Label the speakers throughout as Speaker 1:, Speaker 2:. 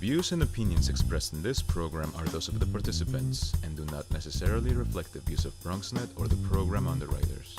Speaker 1: views and opinions expressed in this program are those of the participants and do not necessarily reflect the views of BronxNet or the program underwriters.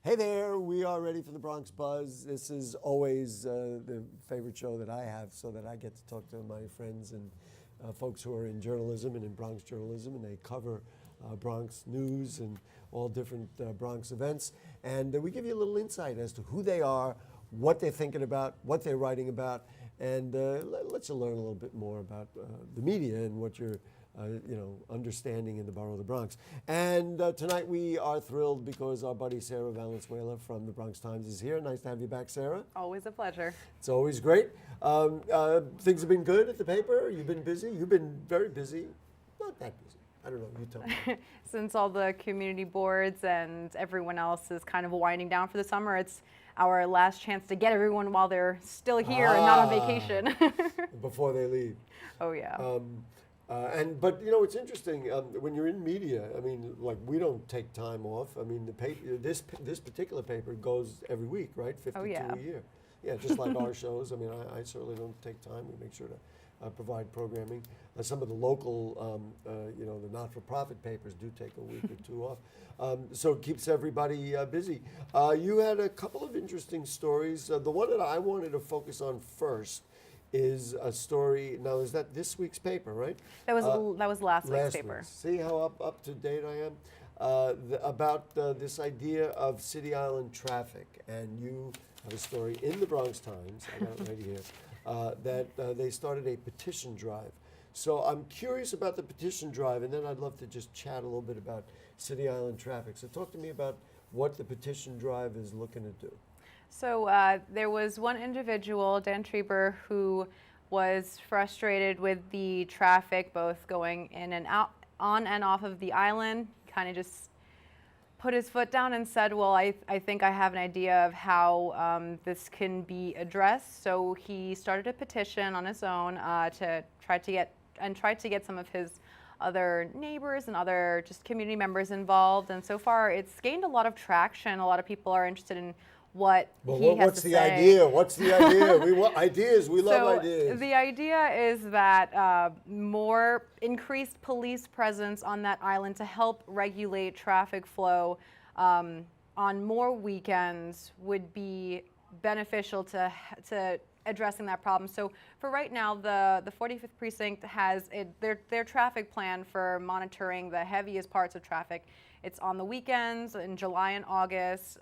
Speaker 2: Hey there, we are ready for the Bronx Buzz. This is always the favorite show that I have so that I get to talk to my friends and folks who are in journalism and in Bronx journalism, and they cover Bronx news and all different Bronx events. And we give you a little insight as to who they are, what they're thinking about, what they're writing about, and let you learn a little bit more about the media and what you're understanding in the borough of the Bronx. And tonight we are thrilled because our buddy Sarah Valenzuela from the Bronx Times is here. Nice to have you back, Sarah.
Speaker 3: Always a pleasure.
Speaker 2: It's always great. Things have been good at the paper. You've been busy. You've been very busy. Not that busy. I don't know. You tell me.
Speaker 3: Since all the community boards and everyone else is kind of winding down for the summer, it's our last chance to get everyone while they're still here and not on vacation.
Speaker 2: Before they leave.
Speaker 3: Oh, yeah.
Speaker 2: But it's interesting when you're in media. I mean, like, we don't take time off. I mean, the paper, this particular paper goes every week, right? 52
Speaker 3: yeah.
Speaker 2: a year. Yeah, just like our shows. I mean, I certainly don't take time. We make sure to provide programming. Some of the local, the not-for-profit papers do take a week or two off. So it keeps everybody busy. You had a couple of interesting stories. The one that I wanted to focus on first is a story. Now, is that this week's paper, right?
Speaker 3: That was last week's paper.
Speaker 2: See how up to date I am? About this idea of City Island traffic. And you have a story in the Bronx Times, I got it right here, that they started a petition drive. So I'm curious about the petition drive, and then I'd love to just chat a little bit about City Island traffic. So talk to me about what the petition drive is looking to do.
Speaker 3: So there was one individual, Dan Trieber, who was frustrated with the traffic, both going in and out, on and off of the island. Kind of just put his foot down and said, well, I think I have an idea of how this can be addressed. So he started a petition on his own to try to get some of his other neighbors and other just community members involved. And so far, it's gained a lot of traction. A lot of people are interested in what he has to say.
Speaker 2: What's the idea? We want ideas. We love ideas.
Speaker 3: The idea is that more increased police presence on that island to help regulate traffic flow on more weekends would be beneficial to addressing that problem. So for right now, the 45th precinct has their traffic plan for monitoring the heaviest parts of traffic. It's on the weekends in July and August.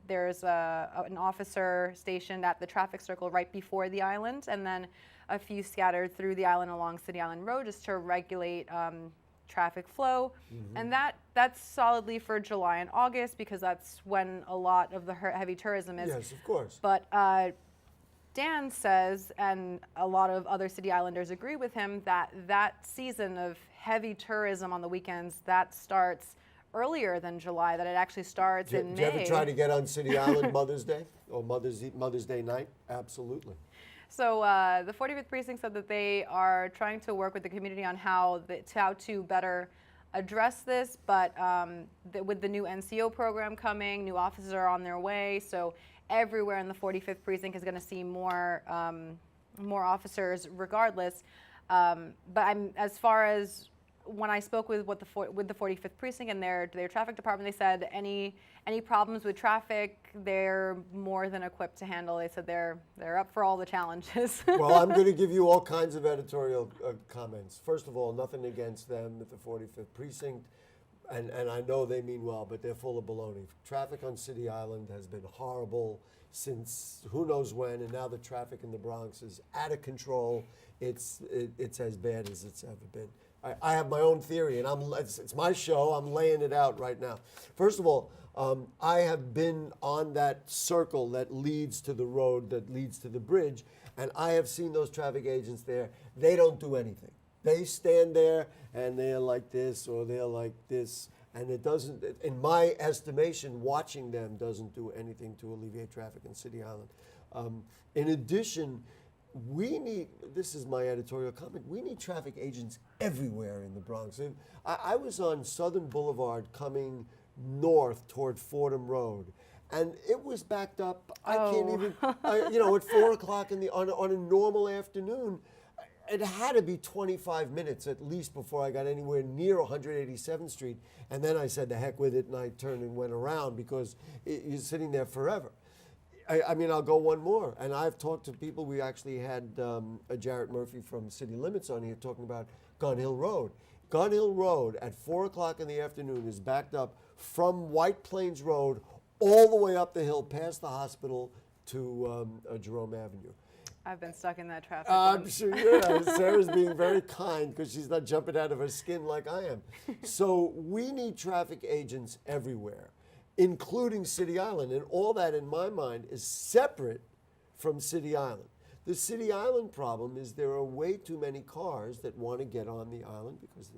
Speaker 3: There's an officer stationed at the traffic circle right before the island, and then a few scattered through the island along City Island Road just to regulate traffic flow. Mm-hmm. And that's solidly for July and August because that's when a lot of the heavy tourism is.
Speaker 2: Yes, of course.
Speaker 3: But Dan says, and a lot of other City Islanders agree with him, that season of heavy tourism on the weekends, that starts earlier than July, that it actually starts in May.
Speaker 2: Did you ever try to get on City Island Mother's Day or Mother's Day night? Absolutely.
Speaker 3: So the 45th precinct said that they are trying to work with the community on how to better address this, but with the new NCO program coming, new officers are on their way, so everywhere in the 45th precinct is going to see more officers regardless. But as far as when I spoke with the 45th precinct and their traffic department, they said any problems with traffic, they're more than equipped to handle. They said they're up for all the challenges.
Speaker 2: Well, I'm going to give you all kinds of editorial comments. First of all, nothing against them at the 45th precinct, and I know they mean well, but they're full of baloney. Traffic on City Island has been horrible since who knows when, and now the traffic in the Bronx is out of control. It's as bad as it's ever been. I have my own theory, and it's my show. I'm laying it out right now. First of all, I have been on that circle that leads to the road, that leads to the bridge, and I have seen those traffic agents there. They don't do anything. They stand there, and they're like this, or they're like this, And it doesn't, in my estimation, watching them doesn't do anything to alleviate traffic in City Island. In addition, we need, this is my editorial comment, we need traffic agents everywhere in the Bronx. I was on Southern Boulevard coming north toward Fordham Road, and it was backed up. I can't even, at 4 o'clock on a normal afternoon, it had to be 25 minutes at least before I got anywhere near 187th Street. And then I said, the heck with it, and I turned and went around because you're sitting there forever. I mean, I'll go one more. And I've talked to people. We actually had a Jarrett Murphy from City Limits on here talking about Gun Hill Road. Gun Hill Road at 4 o'clock in the afternoon is backed up from White Plains Road all the way up the hill past the hospital to Jerome Avenue.
Speaker 3: I've been stuck in that traffic.
Speaker 2: I'm sure Sarah's being very kind because she's not jumping out of her skin like I am. So we need traffic agents everywhere, including City Island. And all that, in my mind, is separate from City Island. The City Island problem is there are way too many cars that want to get on the island because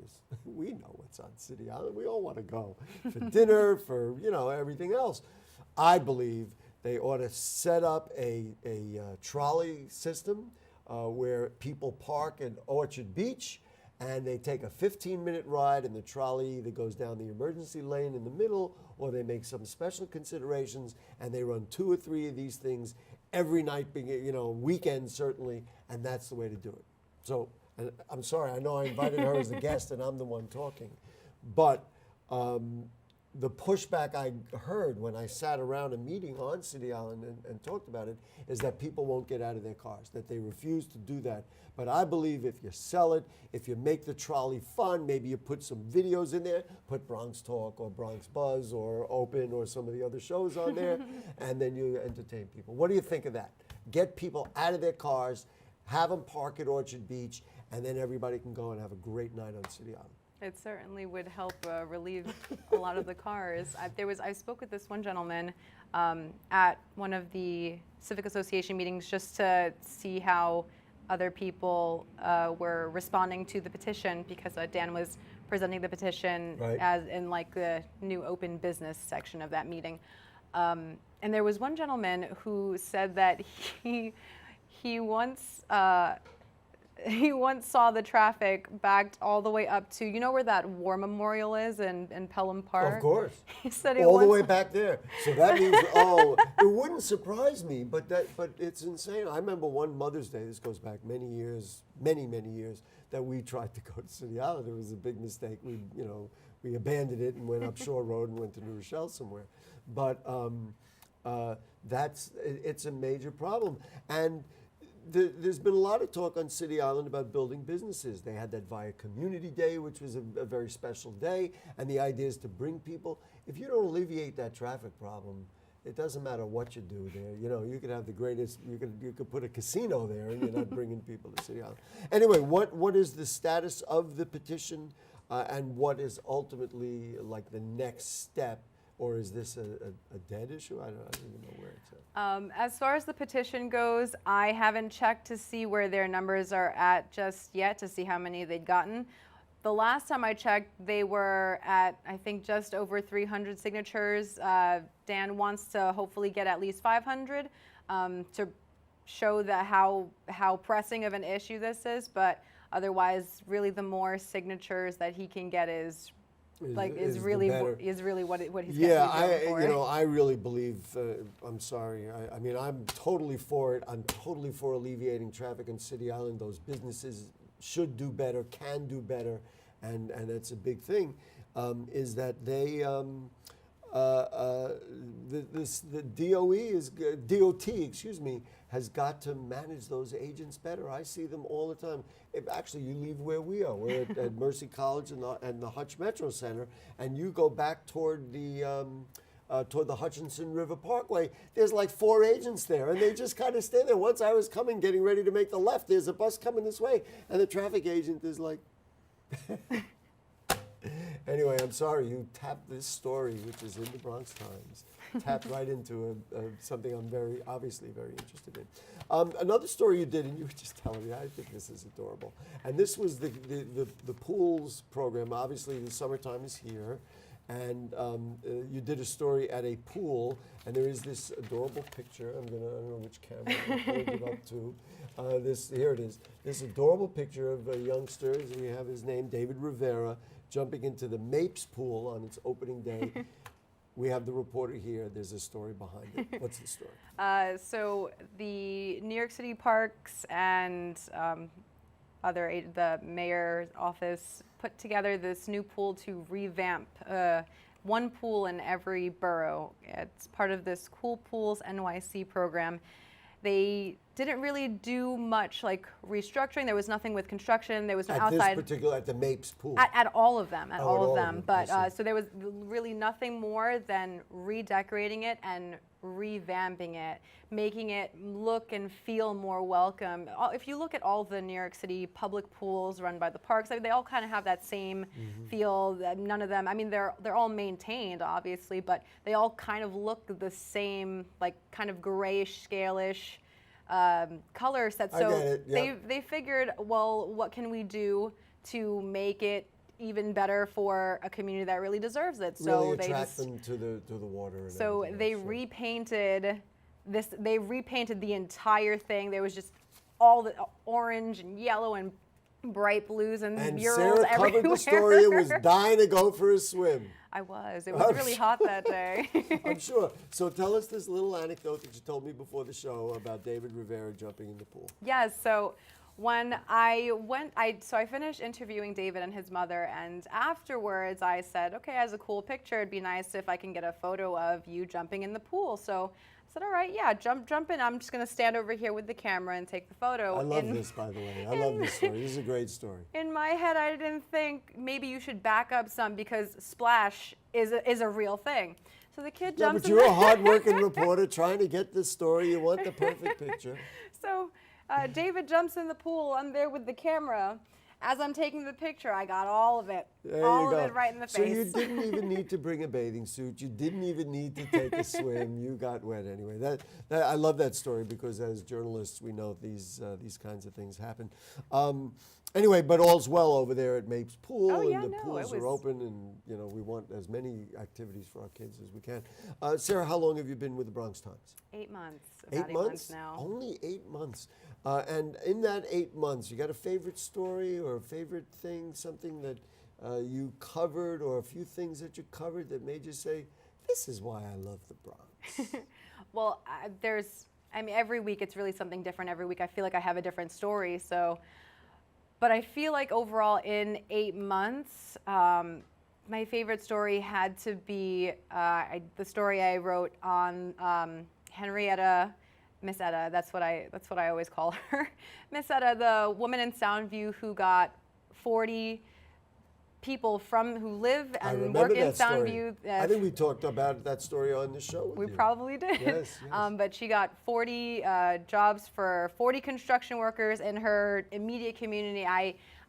Speaker 2: we know what's on City Island. We all want to go for dinner, for everything else. I believe they ought to set up a trolley system where people park at Orchard Beach and they take a 15-minute ride and the trolley either goes down the emergency lane in the middle or they make some special considerations and they run 2 or 3 of these things every night, weekends certainly, and that's the way to do it. So, and I'm sorry, I know I invited her as a guest and I'm the one talking, but the pushback I heard when I sat around a meeting on City Island and talked about it is that people won't get out of their cars, that they refuse to do that. But I believe if you sell it, if you make the trolley fun, maybe you put some videos in there, put Bronx Talk or Bronx Buzz or Open or some of the other shows on there, and then you entertain people. What do you think of that? Get people out of their cars, have them park at Orchard Beach, and then everybody can go and have a great night on City Island.
Speaker 3: It certainly would help relieve a lot of the cars. I spoke with this one gentleman at one of the Civic Association meetings just to see how other people were responding to the petition because Dan was presenting the petition as in like the new open business section of that meeting. And there was one gentleman who said that he once saw the traffic backed all the way up to, where that war memorial is in Pelham Park?
Speaker 2: Of course.
Speaker 3: He said
Speaker 2: all the way back there. So that means, it wouldn't surprise me, but it's insane. I remember one Mother's Day, this goes back many years, that we tried to go to City Island. It was a big mistake. We abandoned it and went up Shore Road and went to New Rochelle somewhere. But it's a major problem. And there's been a lot of talk on City Island about building businesses. They had that via Community Day, which was a very special day, and the idea is to bring people. If you don't alleviate that traffic problem, it doesn't matter what you do there. You could have the greatest, you could put a casino there and you're not bringing people to City Island. Anyway, what is the status of the petition and what is ultimately like the next step? Or is this a dead issue? I don't even know where it's at.
Speaker 3: As far as the petition goes, I haven't checked to see where their numbers are at just yet to see how many they'd gotten. The last time I checked, they were at, I think, just over 300 signatures. Dan wants to hopefully get at least 500 to show that how pressing of an issue this is. But otherwise, really, the more signatures that he can get is really what he's getting for.
Speaker 2: Yeah, I really believe. I'm sorry. I mean, I'm totally for it. I'm totally for alleviating traffic in City Island. Those businesses should do better, can do better, and that's a big thing. Is that they the DOT, excuse me, has got to manage those agents better. I see them all the time. Actually, you leave where we are. We're at Mercy College and the Hutch Metro Center, and you go back toward the Hutchinson River Parkway. There's like 4 agents there, and they just kind of stay there. Once I was getting ready to make the left, there's a bus coming this way, and the traffic agent is like... Anyway, I'm sorry, you tapped this story, which is in the Bronx Times, tapped right into something I'm obviously very interested in. Another story you did, and you were just telling me, I think this is adorable. And this was the pools program. Obviously, the summertime is here, And you did a story at a pool, and there is this adorable picture. I don't know which camera I'm holding it up to. Here it is. This adorable picture of a youngster. We have his name, David Rivera, jumping into the Mapes pool on its opening day. We have the reporter here. There's a story behind it. What's the story?
Speaker 3: So the New York City Parks and the mayor's office put together this new pool to revamp one pool in every borough. It's part of this Cool Pools NYC program. They didn't really do much like restructuring. There was nothing with construction. There was no outside.
Speaker 2: At the Mapes pool.
Speaker 3: At all of them, at all of them. But
Speaker 2: so
Speaker 3: there was really nothing more than redecorating it and revamping it, making it look and feel more welcome. If you look at all the New York City public pools run by the parks, they all kind of have that same feel. That none of them, I mean, they're all maintained, obviously, but they all kind of look the same, like kind of grayish, scalish color set. So they figured, well, what can we do to make it even better for a community that really deserves it?
Speaker 2: So really attract them to the water. And
Speaker 3: so they repainted this. They repainted the entire thing. There was just all the orange and yellow and bright blues and murals
Speaker 2: Sarah
Speaker 3: everywhere.
Speaker 2: Covered the story and was dying to go for a swim.
Speaker 3: I was. It was really hot that day.
Speaker 2: I'm sure. So tell us this little anecdote that you told me before the show about David Rivera jumping in the pool.
Speaker 3: Yes. So when I went, I finished interviewing David and his mother, and afterwards I said, okay, as a cool picture, it'd be nice if I can get a photo of you jumping in the pool. So I said, all right, yeah, jump in. I'm just going to stand over here with the camera and take the photo.
Speaker 2: I love this, by the way. I love this story. This is a great story.
Speaker 3: In my head, I didn't think maybe you should back up some because splash is a real thing. So the kid jumps in.
Speaker 2: But you're a hard-working reporter trying to get this story. You want the perfect picture.
Speaker 3: So David jumps in the pool. I'm there with the camera. As I'm taking the picture, I got all of it. All of it right in the face.
Speaker 2: So you didn't even need to bring a bathing suit. You didn't even need to take a swim. You got wet anyway. I love that story because as journalists, we know these kinds of things happen. Anyway, but all's well over there at Mapes Pool, and the pools are open, and we want as many activities for our kids as we can. Sarah, how long have you been with the Bronx Times?
Speaker 3: 8 months.
Speaker 2: About
Speaker 3: 8 months now.
Speaker 2: Only 8 months. And in that 8 months, you got a favorite story or a favorite thing, something that you covered, or a few things that you covered that made you say, this is why I love the Bronx?
Speaker 3: Well, every week it's really something different. Every week I feel like I have a different story. But I feel like overall in 8 months, my favorite story had to be the story I wrote on Henrietta, Miss Etta. That's what I always call her. Miss Etta, the woman in Soundview who got 40 people who live and work in Soundview.
Speaker 2: I think we talked about that story on the show.
Speaker 3: We probably did.
Speaker 2: Yes.
Speaker 3: But she got 40 jobs for 40 construction workers in her immediate community.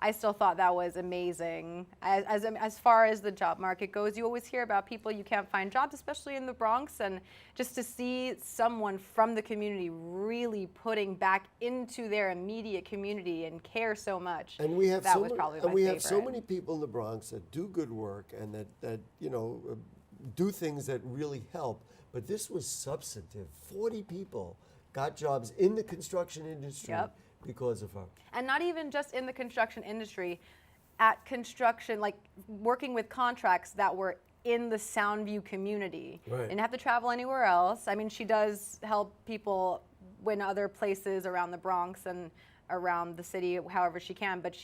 Speaker 3: I still thought that was amazing. As far as the job market goes, you always hear about people you can't find jobs, especially in the Bronx, and just to see someone from the community really putting back into their immediate community and care so much.
Speaker 2: And we have
Speaker 3: was probably my favorite.
Speaker 2: Have so many people in the Bronx that do good work and that do things that really help. But this was substantive. 40 people got jobs in the construction industry.
Speaker 3: Yep.
Speaker 2: Because of her.
Speaker 3: And not even just in the construction industry, at construction, like working with contracts that were in the Soundview community.
Speaker 2: Right.
Speaker 3: Didn't have to travel anywhere else. I mean, she does help people in other places around the Bronx and around the city, however she can, but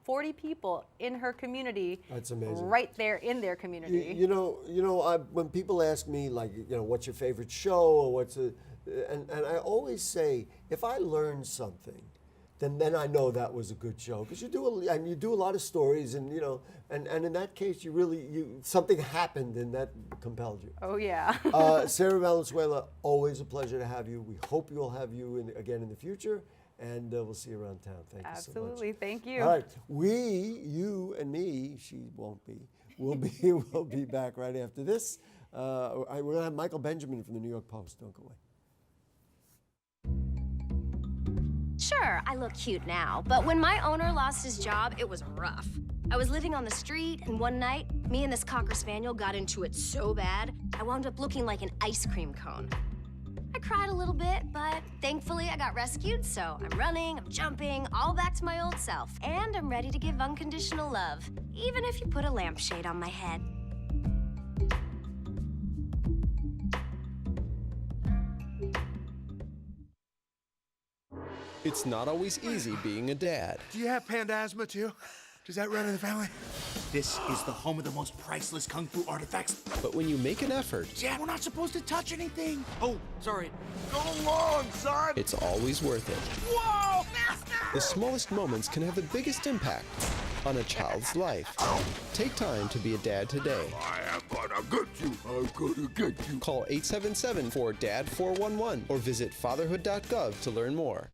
Speaker 3: 40 people in her community.
Speaker 2: That's amazing.
Speaker 3: Right there in their community.
Speaker 2: When people ask me, like, what's your favorite show or and I always say, if I learn something, then I know that was a good show, because you do a lot of stories, and and in that case something happened and that compelled you.
Speaker 3: Oh yeah.
Speaker 2: Sarah Valenzuela, always a pleasure to have you. We hope we'll have you again in the future, and we'll see you around town. Thank you so much.
Speaker 3: Absolutely, thank you.
Speaker 2: All right, you and me, she won't be. We'll be back right after this. We're gonna have Michael Benjamin from the New York Post. Don't go away.
Speaker 4: Sure, I look cute now, but when my owner lost his job, it was rough. I was living on the street, and one night, me and this Cocker Spaniel got into it so bad, I wound up looking like an ice cream cone. I cried a little bit, but thankfully I got rescued, so I'm running, I'm jumping, all back to my old self. And I'm ready to give unconditional love, even if you put a lampshade on my head.
Speaker 5: It's not always easy being a dad.
Speaker 6: Do you have panda asthma too? Does that run in the family? This is the home of the most priceless kung fu artifacts.
Speaker 5: But when you make an effort,
Speaker 6: Dad, we're not supposed to touch anything. Oh, sorry. Go along, son.
Speaker 5: it's always worth it.
Speaker 6: Whoa, master!
Speaker 5: The smallest moments can have the biggest impact on a child's life. Take time to be a dad today.
Speaker 6: I am gonna get you. I'm gonna get you.
Speaker 5: Call 877-4DAD-411 or visit fatherhood.gov to learn more.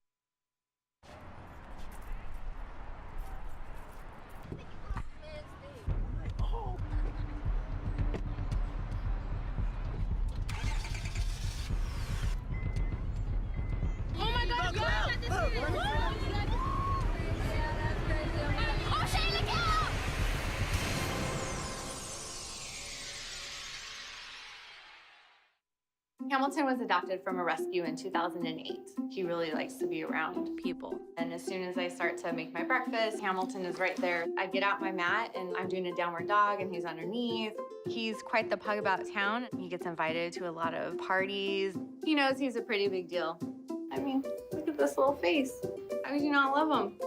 Speaker 7: Hamilton was adopted from a rescue in 2008. He really likes to be around people. And as soon as I start to make my breakfast, Hamilton is right there. I get out my mat and I'm doing a downward dog and he's underneath. He's quite the pug about town. He gets invited to a lot of parties. He knows he's a pretty big deal. I mean, look at this little face. How could you not love him?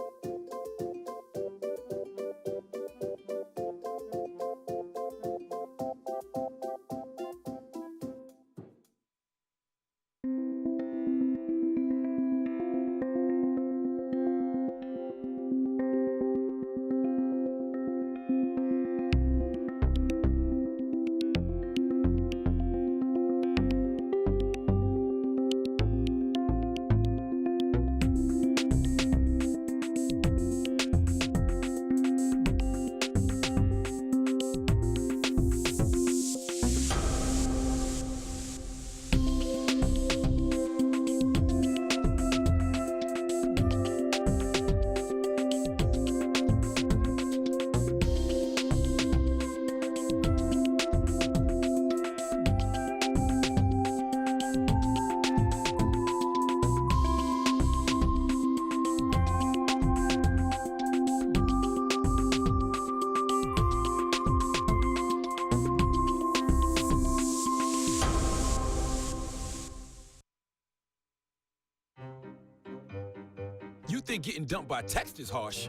Speaker 8: You think getting dumped by text is harsh?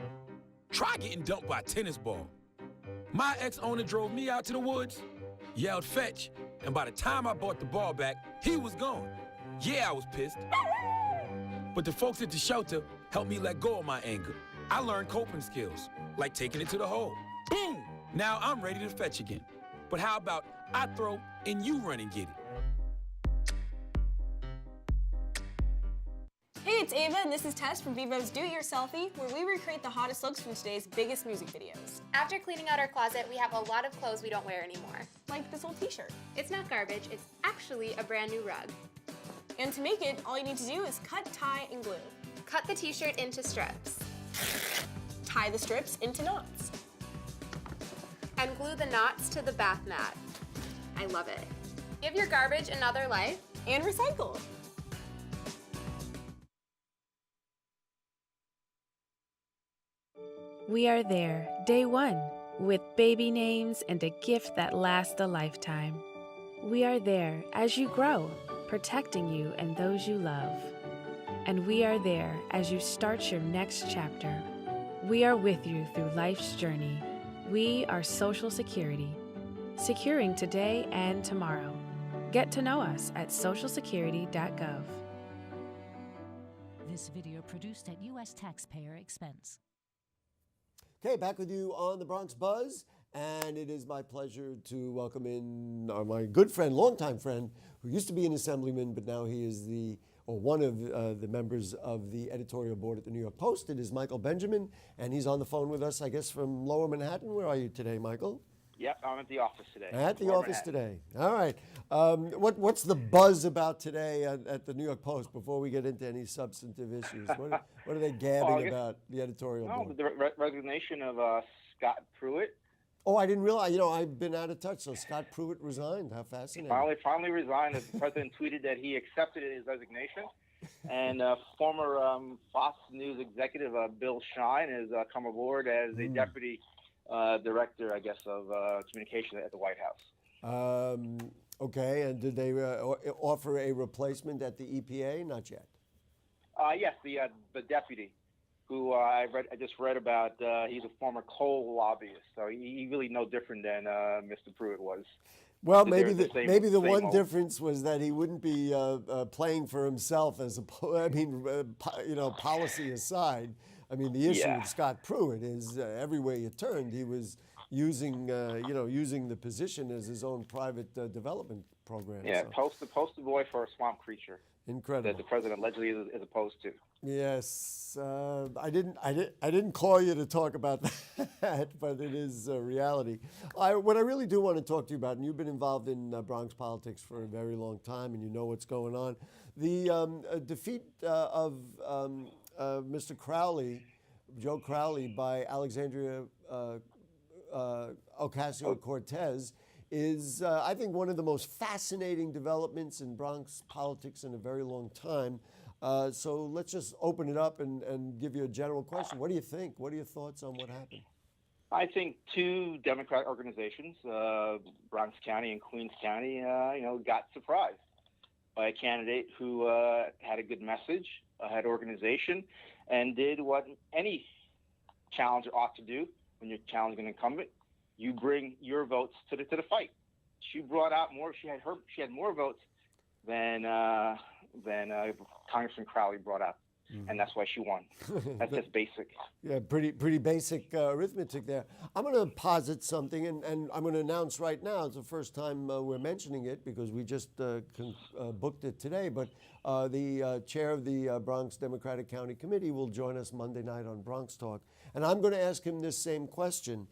Speaker 8: Try getting dumped by a tennis ball. My ex-owner drove me out to the woods, yelled fetch, and by the time I brought the ball back, he was gone. Yeah, I was pissed. But the folks at the shelter helped me let go of my anger. I learned coping skills, like taking it to the hole. Boom! Now I'm ready to fetch again. But how about I throw and you run and get it?
Speaker 9: Hey, it's Ava, and this is Tess from Vivo's Do It Yourselfie, where we recreate the hottest looks from today's biggest music videos.
Speaker 10: After cleaning out our closet, we have a lot of clothes we don't wear anymore.
Speaker 9: Like this old t-shirt.
Speaker 10: It's not garbage, it's actually a brand new rug.
Speaker 9: And to make it, all you need to do is cut, tie, and glue.
Speaker 10: Cut the t-shirt into strips.
Speaker 9: Tie the strips into knots.
Speaker 10: And glue the knots to the bath mat. I love it. Give your garbage another life.
Speaker 9: And recycle.
Speaker 11: We are there, day one, with baby names and a gift that lasts a lifetime. We are there as you grow, protecting you and those you love. And we are there as you start your next chapter. We are with you through life's journey. We are Social Security, securing today and tomorrow. Get to know us at socialsecurity.gov.
Speaker 12: This video produced at U.S. taxpayer expense.
Speaker 2: Okay, back with you on the Bronx Buzz, and it is my pleasure to welcome in my good friend, longtime friend, who used to be an assemblyman, but now he is one of the members of the editorial board at the New York Post. It is Michael Benjamin, and he's on the phone with us, I guess, from Lower Manhattan. Where are you today, Michael?
Speaker 13: Yep, I'm at the office today.
Speaker 2: At the office today. All right. What's the buzz about today at the New York Post before we get into any substantive issues? What are they gabbing about the editorial board?
Speaker 13: The resignation of Scott Pruitt.
Speaker 2: Oh, I didn't realize. I've been out of touch. So Scott Pruitt resigned. How fascinating.
Speaker 13: Finally resigned. The president tweeted that he accepted his resignation. And former Fox News executive Bill Shine has come aboard as a deputy director, I guess, of communication at the White House.
Speaker 2: Okay, and did they offer a replacement at the EPA? Not yet.
Speaker 13: Yes, the deputy, who I just read about. He's a former coal lobbyist, so he's really no different than Mr. Pruitt was.
Speaker 2: Well,
Speaker 13: They're
Speaker 2: maybe
Speaker 13: same-
Speaker 2: maybe the
Speaker 13: same
Speaker 2: one
Speaker 13: old.
Speaker 2: difference was that he wouldn't be playing for himself policy aside. I mean, the issue
Speaker 13: Yeah.
Speaker 2: with Scott Pruitt is everywhere you turned, he was using the position as his own private development program.
Speaker 13: Yeah,
Speaker 2: So,
Speaker 13: poster boy for a swamp creature
Speaker 2: incredible.
Speaker 13: that the president allegedly is opposed to.
Speaker 2: Yes, I didn't call you to talk about that, but it is a reality. What I really do want to talk to you about, and you've been involved in Bronx politics for a very long time, and you know what's going on. The defeat of Mr. Crowley, Joe Crowley, by Alexandria Ocasio-Cortez is, I think, one of the most fascinating developments in Bronx politics in a very long time. So let's just open it up and give you a general question. What do you think? What are your thoughts on what happened?
Speaker 13: I think two Democratic organizations, Bronx County and Queens County, got surprised by a candidate who had a good message, had organization, and did what any challenger ought to do when you're challenging an incumbent. You bring your votes to the fight. She brought out more. She had more votes than Congressman Crowley brought out, and that's why she won. That's just basic.
Speaker 2: Yeah, pretty basic arithmetic there. I'm going to posit something, and I'm going to announce right now. It's the first time we're mentioning it because we just booked it today. But the chair of the Bronx Democratic County Committee will join us Monday night on Bronx Talk, and I'm going to ask him this same question.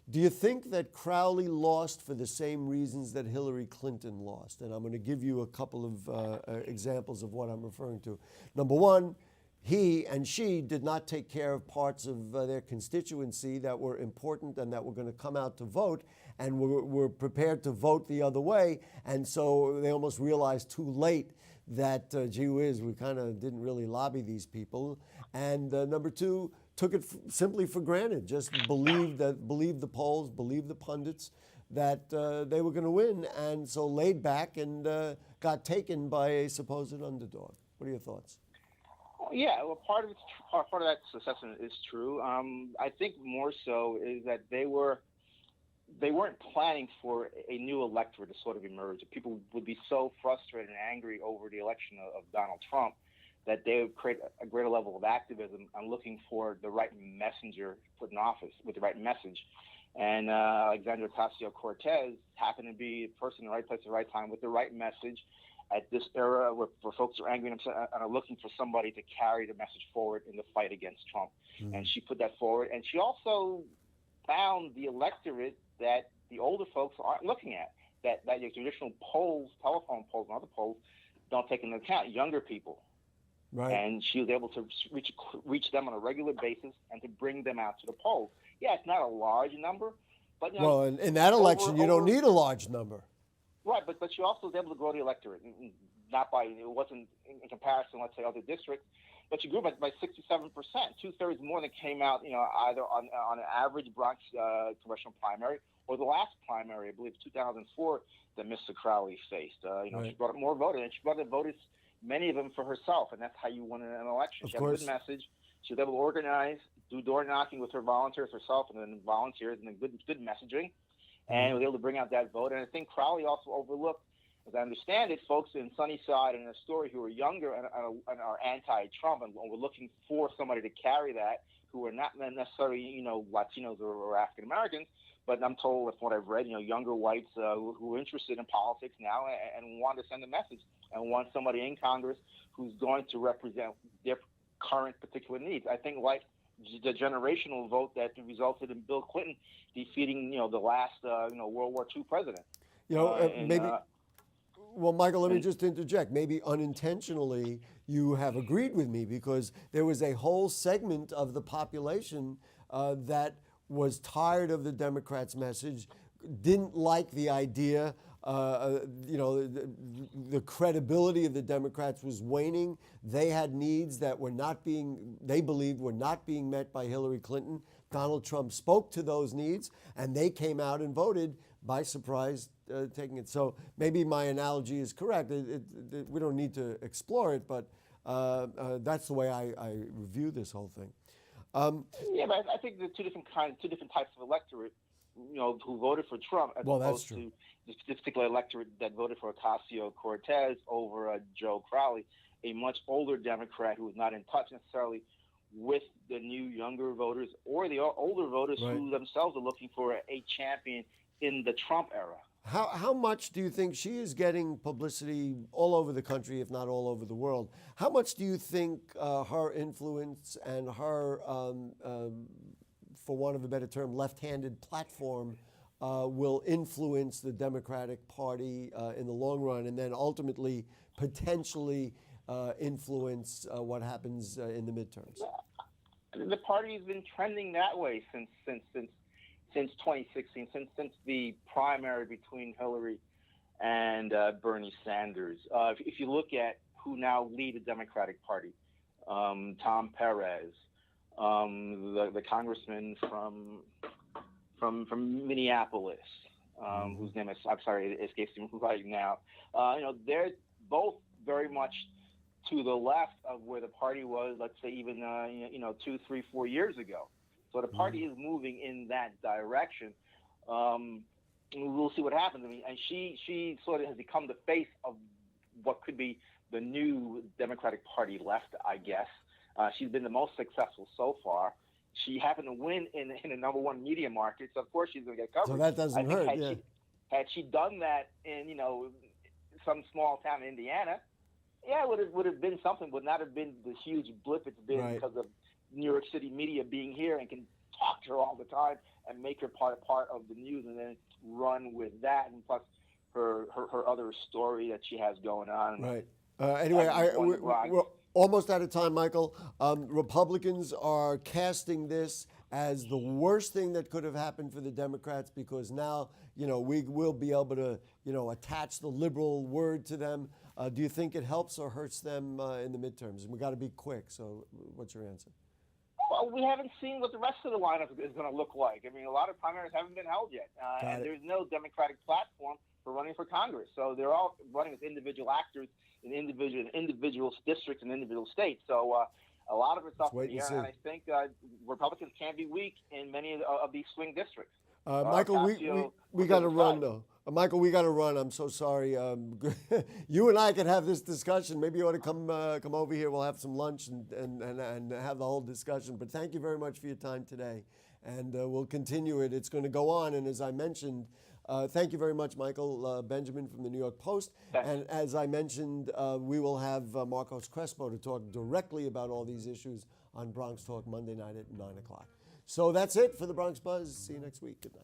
Speaker 2: Do you think that Crowley lost for the same reasons that Hillary Clinton lost? And I'm going to give you a couple of examples of what I'm referring to. Number one, he and she did not take care of parts of their constituency that were important and that were going to come out to vote and were prepared to vote the other way. And so they almost realized too late that, gee whiz, we kind of didn't really lobby these people. And number two, took it simply for granted, just believed the polls, believed the pundits that they were going to win, and so laid back and got taken by a supposed underdog. What are your thoughts?
Speaker 13: Yeah, well, part of that assessment is true. I think more so is that they weren't planning for a new electorate to sort of emerge. People would be so frustrated and angry over the election of Donald Trump that they would create a greater level of activism on looking for the right messenger put in office with the right message. And Alexandria Ocasio-Cortez happened to be the person in the right place at the right time with the right message at this era where folks are angry and are looking for somebody to carry the message forward in the fight against Trump. Mm-hmm. And she put that forward. And she also found the electorate that the older folks aren't looking at, that your traditional polls, telephone polls and other polls, don't take into account younger people. Right. And she was able to reach them on a regular basis and to bring them out to the polls. Yeah, it's not a large number, but
Speaker 2: well, in that election, you don't need a large number.
Speaker 13: Right, but she also was able to grow the electorate, not by it wasn't in comparison, let's say, other districts, but she grew by 67%, 2/3 more than came out, either on an average Bronx congressional primary or the last primary, I believe, 2004, that Mr. Crowley faced. Right. She brought up more voters, and she brought the voters, many of them for herself, and that's how you win an election. She had a good message. She was able to organize, do door knocking with her volunteers herself, and then volunteers, and then good messaging, and was able to bring out that vote. And I think Crowley also overlooked, as I understand it, folks in Sunnyside and Astoria who are younger and are anti-Trump and were looking for somebody to carry that, who are not necessarily Latinos or African Americans, but I'm told, from what I've read, younger whites who are interested in politics now and want to send a message and want somebody in Congress who's going to represent their current particular needs. I think like the generational vote that resulted in Bill Clinton defeating, the last, World War II president.
Speaker 2: Well, Michael, let me just interject. Maybe unintentionally you have agreed with me because there was a whole segment of the population that was tired of the Democrats' message, didn't like the idea. The credibility of the Democrats was waning. They had needs that they believed were not being met by Hillary Clinton. Donald Trump spoke to those needs, and they came out and voted by surprise, taking it. So maybe my analogy is correct. We don't need to explore it, but that's the way I review this whole thing.
Speaker 13: Yeah, but I think the two different types of electorate, who voted for Trump as opposed to this particular electorate that voted for Ocasio-Cortez over Joe Crowley, a much older Democrat who was not in touch necessarily with the new younger voters or the older voters who themselves are looking for a champion in the Trump era.
Speaker 2: How much do you think she is getting publicity all over the country, if not all over the world? How much do you think her influence and her, for want of a better term, left-handed platform will influence the Democratic Party in the long run, and then ultimately potentially influence what happens in the midterms?
Speaker 13: The party has been trending that way since 2016, since the primary between Hillary and Bernie Sanders. If you look at who now lead the Democratic Party, Tom Perez, the congressman from Minneapolis, whose name escapes me right now. They're both very much to the left of where the party was, let's say, even 2, 3, 4 years ago. So the party is moving in that direction. We'll see what happens. I mean, and she sort of has become the face of what could be the new Democratic Party left, I guess. She's been the most successful so far. She happened to win in the number one media market, so of course she's going to get coverage.
Speaker 2: So that doesn't hurt.
Speaker 13: Had she done that in some small town in Indiana, yeah, it would have been something, would not have been the huge blip it's been because of New York City media being here and can talk to her all the time and make her part of the news, and then run with that, and plus her other story that she has going on.
Speaker 2: Right. Anyway, we're almost out of time, Michael. Republicans are casting this as the worst thing that could have happened for the Democrats, because now, we will be able to, attach the liberal word to them. Do you think it helps or hurts them in the midterms? And we got to be quick. So what's your answer?
Speaker 13: Well, we haven't seen what the rest of the lineup is going to look like. I mean, a lot of primaries haven't been held yet. And there's no Democratic platform for running for Congress. So they're all running as individual actors in individual districts and individual states. So a lot of it's up in the air. And I think Republicans can be weak in many of these swing districts.
Speaker 2: Michael, we got to run, though. Michael, we got to run. I'm so sorry. You and I could have this discussion. Maybe you ought to come over here. We'll have some lunch and have the whole discussion. But thank you very much for your time today. And we'll continue it. It's going to go on. And as I mentioned, thank you very much, Michael Benjamin from the New York Post. And as I mentioned, we will have Marcos Crespo to talk directly about all these issues on Bronx Talk Monday night at 9 o'clock. So that's it for the Bronx Buzz. See you next week. Good night.